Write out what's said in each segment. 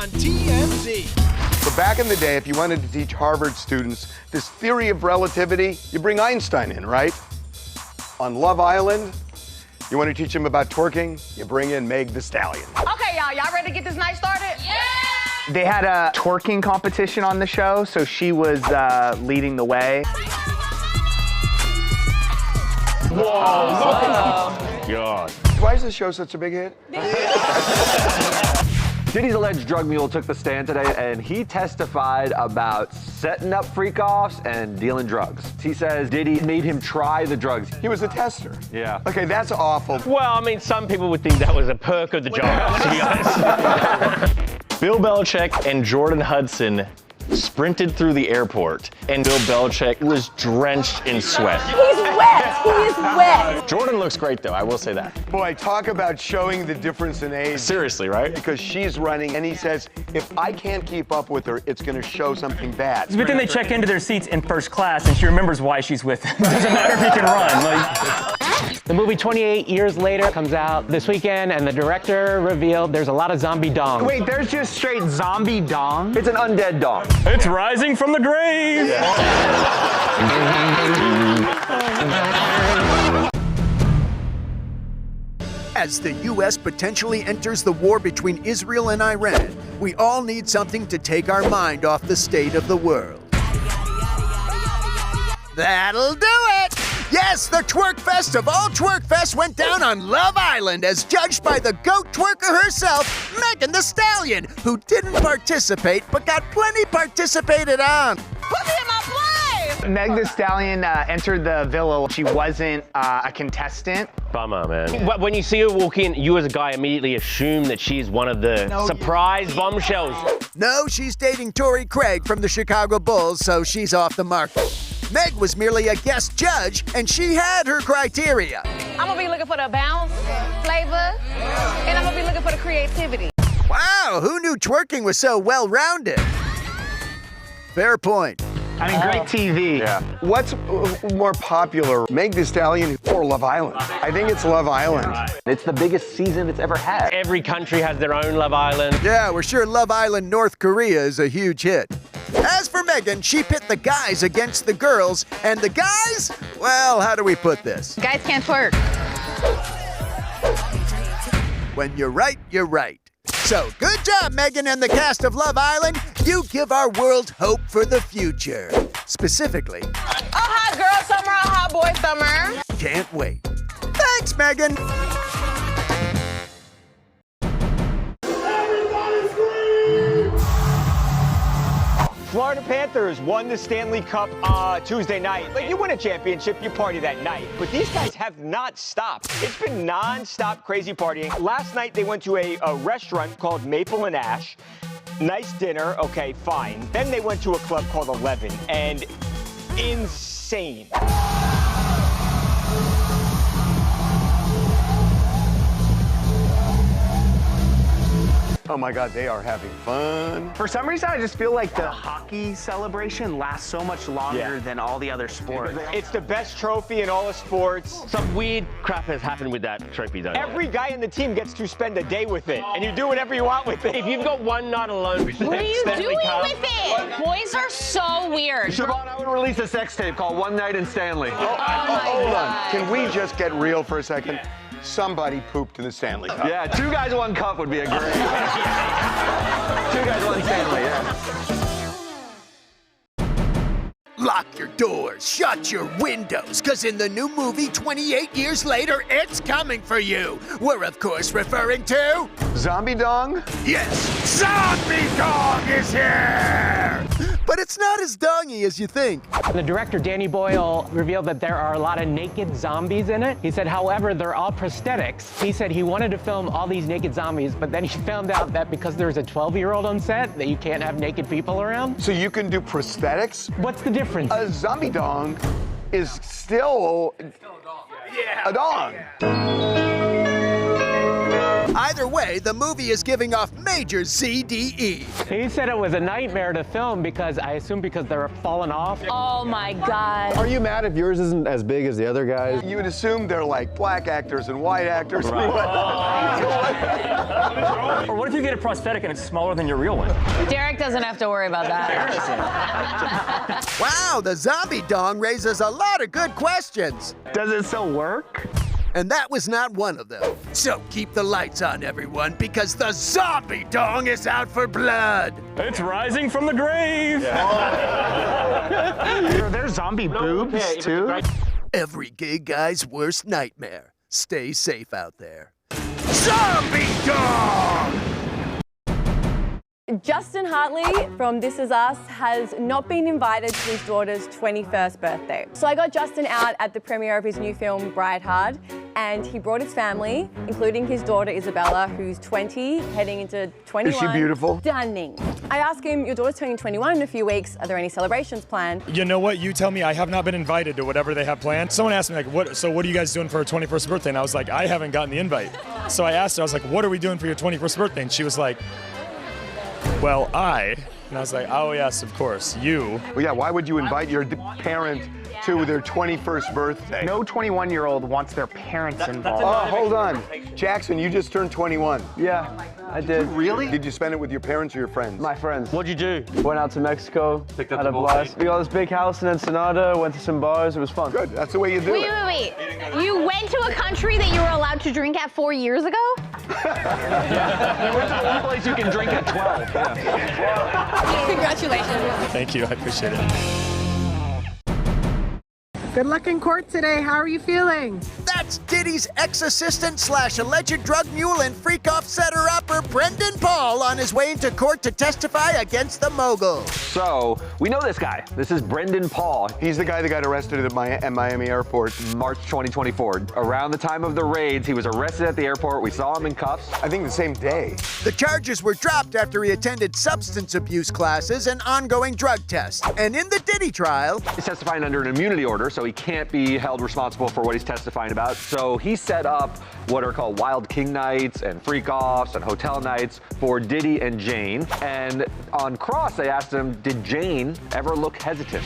on TMZ. So back in the day, if you wanted to teach Harvard students this theory of relativity, you bring Einstein in, right? On Love Island, you want to teach them about twerking, you bring in Meg Thee Stallion. Okay, y'all ready to get this night started? Yeah! They had a twerking competition on the show, so she was leading the way. Whoa! God. Why is this show such a big hit? Diddy's alleged drug mule took the stand today, and he testified about setting up freak-offs and dealing drugs. He says Diddy made him try the drugs. He was a tester. Yeah. Okay, that's awful. Well, I mean, some people would think that was a perk of the job, to be honest. Bill Belichick and Jordan Hudson sprinted through the airport, and Bill Belichick was drenched in sweat. He's wet! He is wet! Jordan looks great, though, I will say that. Boy, talk about showing the difference in age. Seriously, right? Because she's running, and he says, if I can't keep up with her, it's going to show something bad. But then they check into their seats in first class, and she remembers why she's with him. It doesn't matter if he can run. The movie 28 Years Later comes out this weekend, and the director revealed there's a lot of zombie dong. Wait, there's just straight zombie dong? It's an undead dong. It's rising from the grave! As the U.S. potentially enters the war between Israel and Iran, we all need something to take our mind off the state of the world. That'll do it! Yes, the twerk fest of all twerk fests went down on Love Island as judged by the GOAT twerker herself, Megan Thee Stallion, who didn't participate but got plenty participated on. Put me in my place! Meg Thee Stallion entered the villa. She wasn't a contestant. Bummer, man. But when you see her walk in, you as a guy immediately assume that she's one of the surprise bombshells. No, she's dating Torrey Craig from the Chicago Bulls, so she's off the market. Meg was merely a guest judge, and she had her criteria. I'm gonna be looking for the bounce, flavor, and I'm gonna be looking for the creativity. Wow, who knew twerking was so well-rounded? Fair point. I mean, great TV. Yeah. What's more popular, Meg Thee Stallion or Love Island? I think it's Love Island. It's the biggest season it's ever had. Every country has their own Love Island. Yeah, we're sure Love Island North Korea is a huge hit. As for Megan, she pit the guys against the girls, and the guys, well, how do we put this? Guys can't twerk. When you're right, you're right. So, good job, Megan and the cast of Love Island. You give our world hope for the future. Specifically, A hot girl summer, a hot boy summer. can't wait. Thanks, Megan. Florida Panthers won the Stanley Cup Tuesday night. Like, you win a championship, you party that night. But these guys have not stopped. It's been non-stop crazy partying. Last night, they went to a restaurant called Maple and Ash. Nice dinner, okay, fine. Then they went to a club called 11, and insane. Oh my God, they are having fun. For some reason, I just feel like the hockey celebration lasts so much longer than all the other sports. It's the best trophy in all of sports. Some weird crap has happened with that trophy, though. Every guy in the team gets to spend a day with it, and you do whatever you want with it. If you've got one night alone with What are you Stanley doing Cup, with it? Boys are so weird. Siobhan, I would release a sex tape called One Night in Stanley. Hold on, can we just get real for a second? Somebody pooped in the Stanley Cup. Yeah, 2 guys, 1 cup would be a great. 2 guys, 1 Stanley, yeah. Lock your doors, shut your windows, because in the new movie 28 Years Later, it's coming for you. We're, of course, referring to... Zombie dong? Yes, Zombie Dong is here! But it's not as dongy as you think. The director, Danny Boyle, revealed that there are a lot of naked zombies in it. He said, however, they're all prosthetics. He said he wanted to film all these naked zombies, but then he found out that because there's a 12-year-old on set, that you can't have naked people around. So you can do prosthetics? What's the difference? A zombie dong is still a dong. Either way, the movie is giving off major CDE. He said it was a nightmare to film because, I assume because they were falling off. Oh my God. Are you mad if yours isn't as big as the other guys? You would assume they're like black actors and white actors. Or what if you get a prosthetic and it's smaller than your real one? Derek doesn't have to worry about that. Wow, the zombie dong raises a lot of good questions. Does it still work? And that was not one of them. So keep the lights on, everyone, because the zombie dong is out for blood. It's rising from the grave. Are there zombie boobs too? Every gay guy's worst nightmare. Stay safe out there. Zombie dong! Justin Hartley from This Is Us has not been invited to his daughter's 21st birthday. So I got Justin out at the premiere of his new film, Bride Hard, and he brought his family, including his daughter Isabella, who's 20, heading into 21. Is she beautiful? Stunning. I asked him, your daughter's turning 21 in a few weeks, are there any celebrations planned? You know what, you tell me. I have not been invited to whatever they have planned. Someone asked me, like, what are you guys doing for her 21st birthday? And I was like, I haven't gotten the invite. So I asked her, I was like, what are we doing for your 21st birthday? And she was like, well, and I was like, oh yes, of course, you. Well, yeah, why would you invite your parent to their 21st birthday? No 21-year-old wants their parents involved. Oh, hold on. Jackson, you just turned 21. Yeah, I did. Really? Did you spend it with your parents or your friends? My friends. What'd you do? Went out to Mexico, Picked up had the a whole blast. thing? We got this big house in Ensenada, went to some bars, it was fun. Good, that's the way you do it. Wait. You went to a country that you were allowed to drink at 4 years ago? We went to the one place you can drink at 12. Congratulations. Thank you, I appreciate it. Good luck in court today. How are you feeling? That's Diddy's ex-assistant / alleged drug mule and freak-off setter-upper Brendan Paul on his way into court to testify against the mogul. So, we know this guy. This is Brendan Paul. He's the guy that got arrested at Miami airport. March 2024. Around the time of the raids, he was arrested at the airport. We saw him in cuffs. I think the same day. The charges were dropped after he attended substance abuse classes and ongoing drug tests. And in the Diddy trial, He's testifying under an immunity order, so he can't be held responsible for what he's testifying about. So he set up what are called Wild King nights and freak-offs and hotel nights for Diddy and Jane. And on cross, they asked him, did Jane ever look hesitant?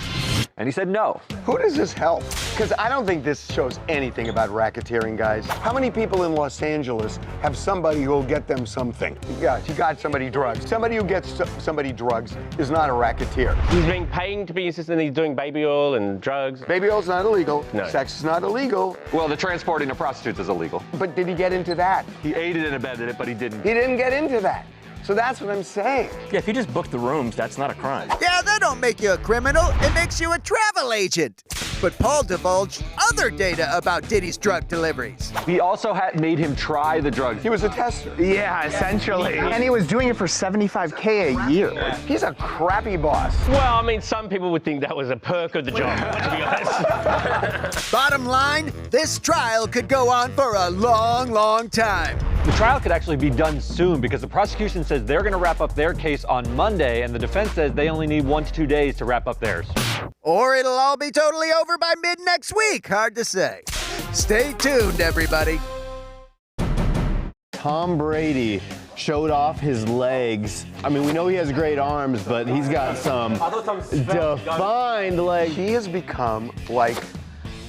And he said no. Who does this help? Because I don't think this shows anything about racketeering, guys. How many people in Los Angeles have somebody who will get them something? Yeah, you got somebody drugs. Somebody who gets somebody drugs is not a racketeer. He's been paying to be assistant. He's doing baby oil and drugs. Baby oil's not illegal. No. Sex is not illegal. Well, the transporting of prostitutes is illegal. But did he get into that? He aided and abetted it, but he didn't. He didn't get into that. So that's what I'm saying. Yeah, if you just book the rooms, that's not a crime. yeah, that don't make you a criminal. It makes you a travel agent. But Paul divulged other data about Diddy's drug deliveries. We also made him try the drugs. He was a tester. Yeah, essentially. And he was doing it for $75K a year. He's a crappy boss. Well, I mean, some people would think that was a perk of the job, to be honest. Bottom line, this trial could go on for a long, long time. The trial could actually be done soon because the prosecution says they're going to wrap up their case on Monday, and the defense says they only need 1 to 2 days to wrap up theirs. Or it'll all be totally over by mid next week. Hard to say. Stay tuned, everybody. Tom Brady showed off his legs. I mean, we know he has great arms, but he's got some defined legs. He has become like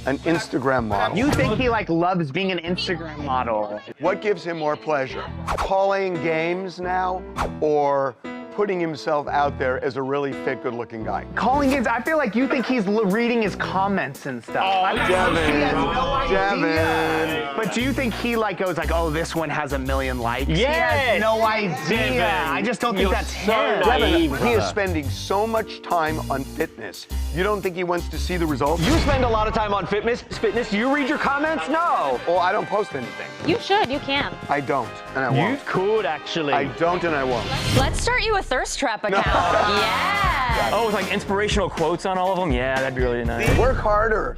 an Instagram model. You think he loves being an Instagram model? What gives him more pleasure? Calling games now or putting himself out there as a really fit, good-looking guy? Calling games, I feel like you think he's reading his comments and stuff. Oh, Devin. He has no idea. But do you think he goes oh, this one has 1 million likes? Yes. He has no idea. Devin, I just don't think that's him. Devin, he is spending so much time on fitness. You don't think he wants to see the results? You spend a lot of time on fitness. You read your comments? No. Well, I don't post anything. You should, you can. I don't, and I won't. You could, actually. I don't, and I won't. Let's start you a thirst trap account. Yeah. Oh, with inspirational quotes on all of them? Yeah, that'd be really nice. Work harder.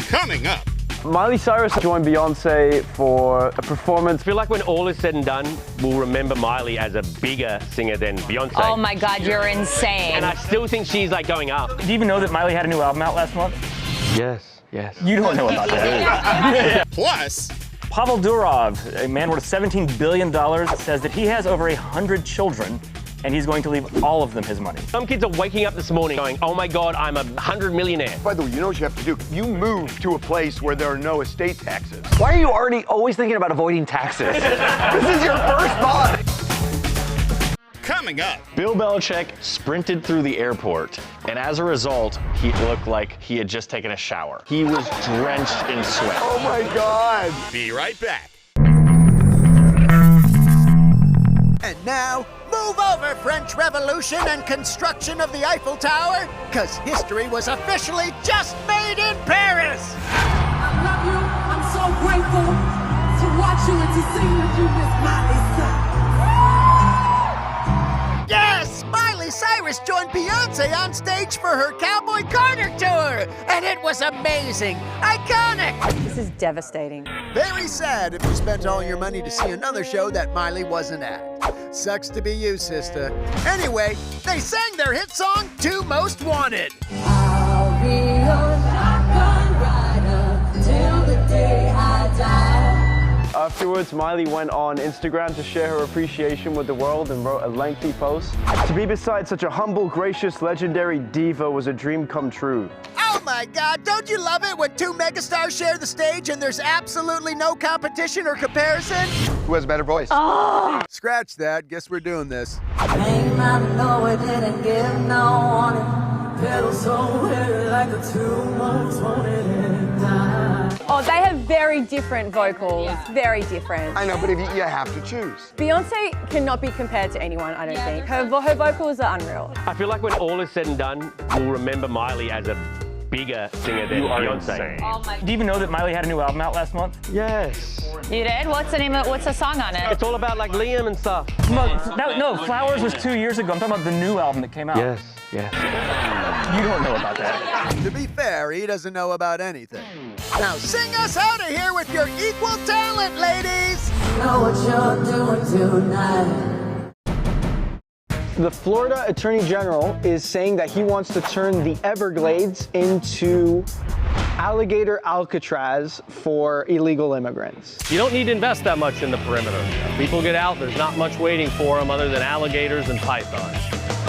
Coming up. Miley Cyrus joined Beyonce for a performance. I feel like when all is said and done, we'll remember Miley as a bigger singer than Beyonce. Oh my God, you're insane. And I still think she's going up. Do you even know that Miley had a new album out last month? Yes. You don't know about that. Plus, Pavel Durov, a man worth $17 billion, says that he has over 100 children and he's going to leave all of them his money. Some kids are waking up this morning going, oh my God, I'm 100 millionaire. By the way, you know what you have to do? You move to a place where there are no estate taxes. Why are you already always thinking about avoiding taxes? This is your first thought. Coming up, Bill Belichick sprinted through the airport, and as a result, he looked like he had just taken a shower. He was drenched in sweat. Oh my God. be right back. And now, move over, French Revolution and construction of the Eiffel Tower, because history was officially just made in Paris. I love you. I'm so grateful to watch you and to sing with you, Miss Miley Cyrus. Yes, Miley Cyrus joined Beyonce on stage for her Cowboy Carter tour, and it was amazing, iconic. This is devastating. Very sad if you spent all your money to see another show that Miley wasn't at. Sucks to be you, sister. Anyway, they sang their hit song, Two Most Wanted. I'll be your shotgun rider till the day I die. Afterwards, Miley went on Instagram to share her appreciation with the world and wrote a lengthy post. To be beside such a humble, gracious, legendary diva was a dream come true. Oh my God, don't you love it when two megastars share the stage and there's absolutely no competition or comparison? Who has a better voice? Oh! Scratch that, guess we're doing this. Ain't I know it didn't give no warning. Pedal so heavy like a 2 months wanted and died. Oh, they have very different vocals. Very different. I know, but if you have to choose. Beyonce cannot be compared to anyone, I don't think. Her vocals are unreal. I feel like when all is said and done, we'll remember Miley as a bigger singer than Beyonce. Do you even know that Miley had a new album out last month? Yes. You did? What's the song on it? It's all about like Liam and stuff. No, Flowers was 2 years ago. I'm talking about the new album that came out. Yes. You don't know about that. To be fair, he doesn't know about anything. Now sing us out of here with your equal talent, ladies! Know what you're doing tonight. The Florida Attorney General is saying that he wants to turn the Everglades into Alligator Alcatraz for illegal immigrants. You don't need to invest that much in the perimeter. People get out, there's not much waiting for them other than alligators and pythons.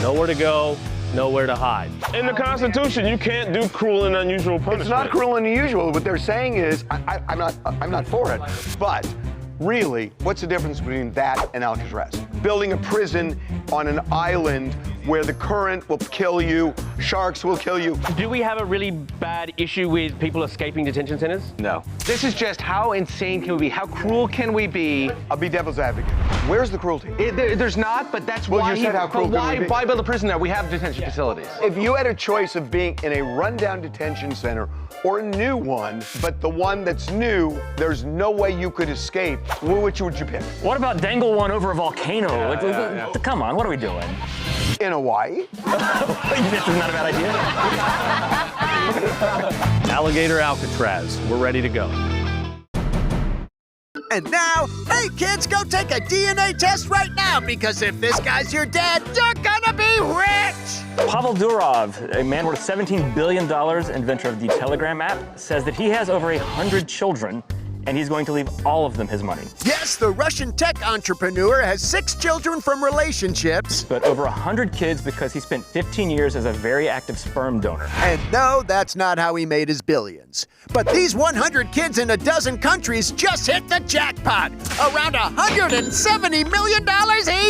Nowhere to go, nowhere to hide. In the Constitution, you can't do cruel and unusual punishment. It's not cruel and unusual. What they're saying is, I'm not for it, but really, what's the difference between that and Alcatraz? Building a prison on an island where the current will kill you, sharks will kill you. Do we have a really bad issue with people escaping detention centers? No. This is just how insane can we be? How cruel can we be? I'll be devil's advocate. Where's the cruelty? There's not, but that's Well, why. you said how cruel can we be? Why build a prison there? We have detention facilities. If you had a choice of being in a rundown detention center or a new one, but the one that's new, there's no way you could escape, which would you pick? What about dangle one over a volcano? Come on, what are we doing? In Hawaii? This is not a bad idea. Alligator Alcatraz, we're ready to go. And now, hey kids, go take a DNA test right now, because if this guy's your dad, you're gonna be rich! Pavel Durov, a man worth $17 billion, inventor of the Telegram app, says that he has over 100 children, and he's going to leave all of them his money. Yes, the Russian tech entrepreneur has 6 children from relationships. But over 100 kids because he spent 15 years as a very active sperm donor. And no, that's not how he made his billions. But these 100 kids in a dozen countries just hit the jackpot. Around $170 million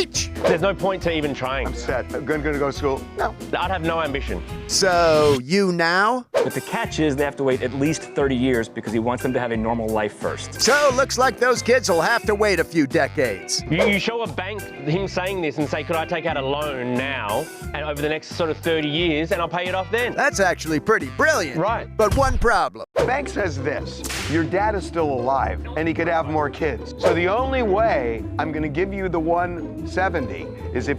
each. There's no point to even trying. I'm set. I'm gonna go to school. No. I'd have no ambition. So, you now? But the catch is they have to wait at least 30 years because he wants them to have a normal life first. So, looks like those kids will have to wait a few decades. You show a bank him saying this and say, could I take out a loan now and over the next sort of 30 years and I'll pay it off then? That's actually pretty brilliant. Right. But one problem. The bank says this, your dad is still alive and he could have more kids. So the only way I'm gonna give you the 170 is if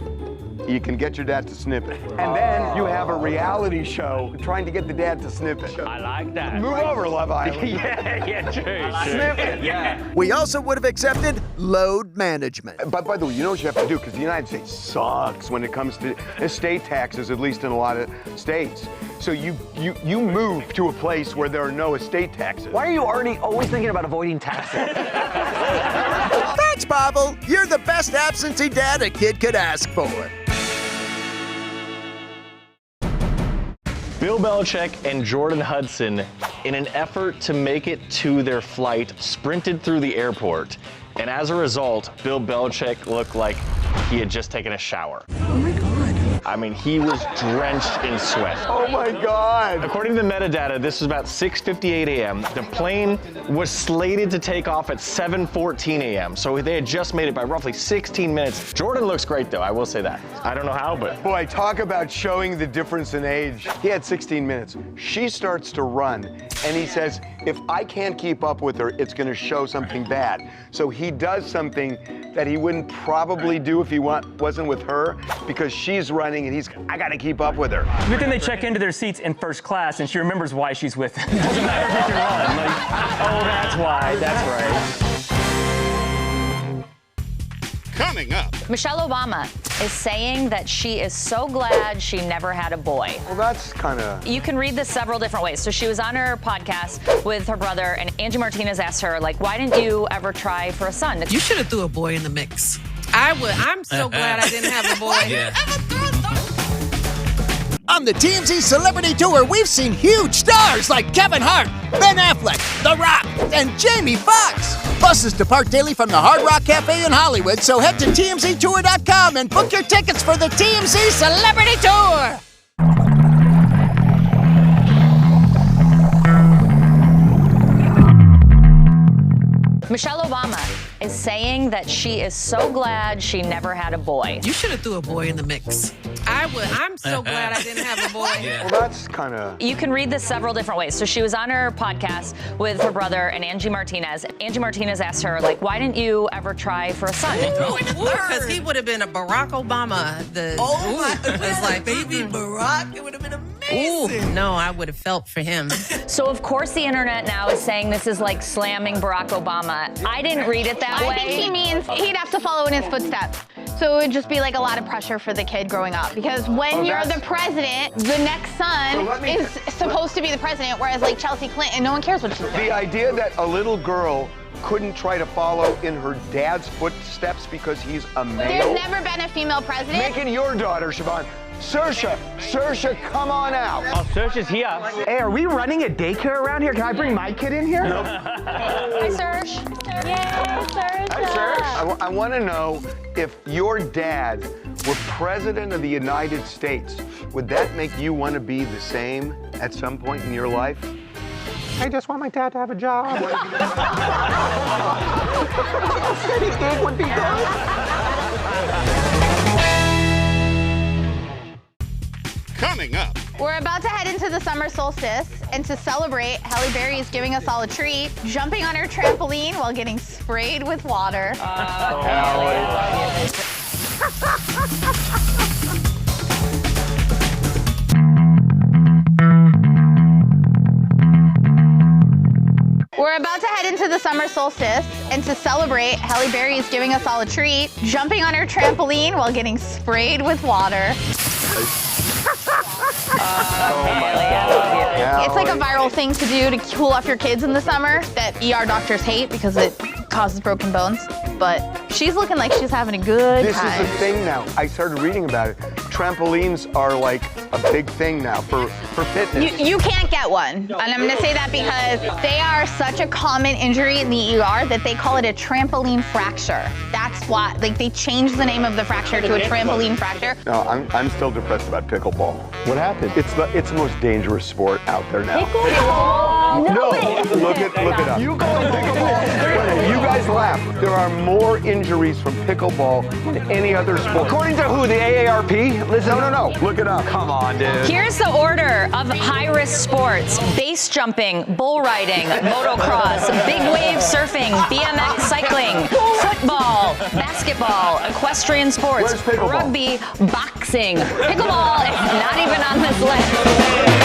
you can get your dad to snip it. And then you have a reality show trying to get the dad to snip it. I like that. Move over, Love Island. yeah, true. Snip it. Yeah. We also would have accepted load management. But by the way, you know what you have to do, because the United States sucks when it comes to estate taxes, at least in a lot of states. So you move to a place where there are no estate taxes. Why are you already always thinking about avoiding taxes? Thanks, Pavel. You're the best absentee dad a kid could ask for. Bill Belichick and Jordan Hudson, in an effort to make it to their flight, sprinted through the airport. And as a result, Bill Belichick looked like he had just taken a shower. Oh my God. I mean, he was drenched in sweat. Oh my God. According to the metadata, this was about 6:58 a.m. The plane was slated to take off at 7:14 a.m. So they had just made it by roughly 16 minutes. Jordan looks great though, I will say that. I don't know how, but. Boy, talk about showing the difference in age. He had 16 minutes. She starts to run, and he says, if I can't keep up with her, it's gonna show something bad. So he does something that he wouldn't probably do if he wasn't with her, because she's running and I gotta keep up with her. Good thing they check into their seats in first class and she remembers why she's with him. It doesn't matter if you can run. Like, oh, that's why, that's right. Coming up. Michelle Obama is saying that she is so glad she never had a boy. Well, that's kind of... You can read this several different ways. So she was on her podcast with her brother, and Angie Martinez asked her, like, why didn't you ever try for a son? You should have threw a boy in the mix. I would. I'm so glad I didn't have a boy. Yeah. On the TMZ Celebrity Tour, we've seen huge stars like Kevin Hart, Ben Affleck, The Rock, and Jamie Foxx. Buses depart daily from the Hard Rock Cafe in Hollywood, so head to TMZTour.com and book your tickets for the TMZ Celebrity Tour. Michelle Obama is saying that she is so glad she never had a boy. You should have threw a boy in the mix. I would. I'm so glad I didn't have a boy. Well, that's kind of... You can read this several different ways. So she was on her podcast with her brother and Angie Martinez. Angie Martinez asked her, like, why didn't you ever try for a son? Because he would have been a Barack Obama. It was like, baby Barack, it would have been amazing. Ooh, no, I would have felt for him. So, of course, the internet now is saying this is like slamming Barack Obama. I didn't read it that way. I think he means he'd have to follow in his footsteps. So it would just be like a lot of pressure for the kid growing up. Because when you're the president, the next son is supposed to be the president, whereas like Chelsea Clinton, no one cares what she's doing. The idea that a little girl couldn't try to follow in her dad's footsteps because he's a male. There's never been a female president. Make it your daughter, Siobhan. Saoirse, come on out. Oh, Saoirse's here. Hey, are we running a daycare around here? Can I bring my kid in here? Nope. Hi, Saoirse. Yay, Saoirse. Hi, Saoirse. I want to know, if your dad were president of the United States, would that make you want to be the same at some point in your life? I just want my dad to have a job. Steady gig would be good. Coming up. We're about to head into the summer solstice, and to celebrate, Halle Berry is giving us all a treat, jumping on her trampoline while getting sprayed with water. We're about to head into the summer solstice, and to celebrate, Halle Berry is giving us all a treat, jumping on her trampoline while getting sprayed with water. It's like a viral thing to do to cool off your kids in the summer that ER doctors hate because it causes broken bones. But she's looking like she's having a good time. This is a thing now. I started reading about it. Trampolines are like a big thing now for fitness. You can't get one. And I'm gonna say that because they are such a common injury in the ER that they call it a trampoline fracture. That's why, like, they changed the name of the fracture to a trampoline fracture. No, I'm still depressed about pickleball. What happened? It's the most dangerous sport out there now. Pickleball? No, look it up. You go pickleball. You guys laugh. There are more injuries from pickleball than any other sport. According to who? The AARP? Listen, no. Look it up. Come on, dude. Here's the order of high-risk sports: base jumping, bull riding, motocross, big wave surfing, BMX cycling, football, basketball, equestrian sports, rugby, boxing. Pickleball is not even on this list.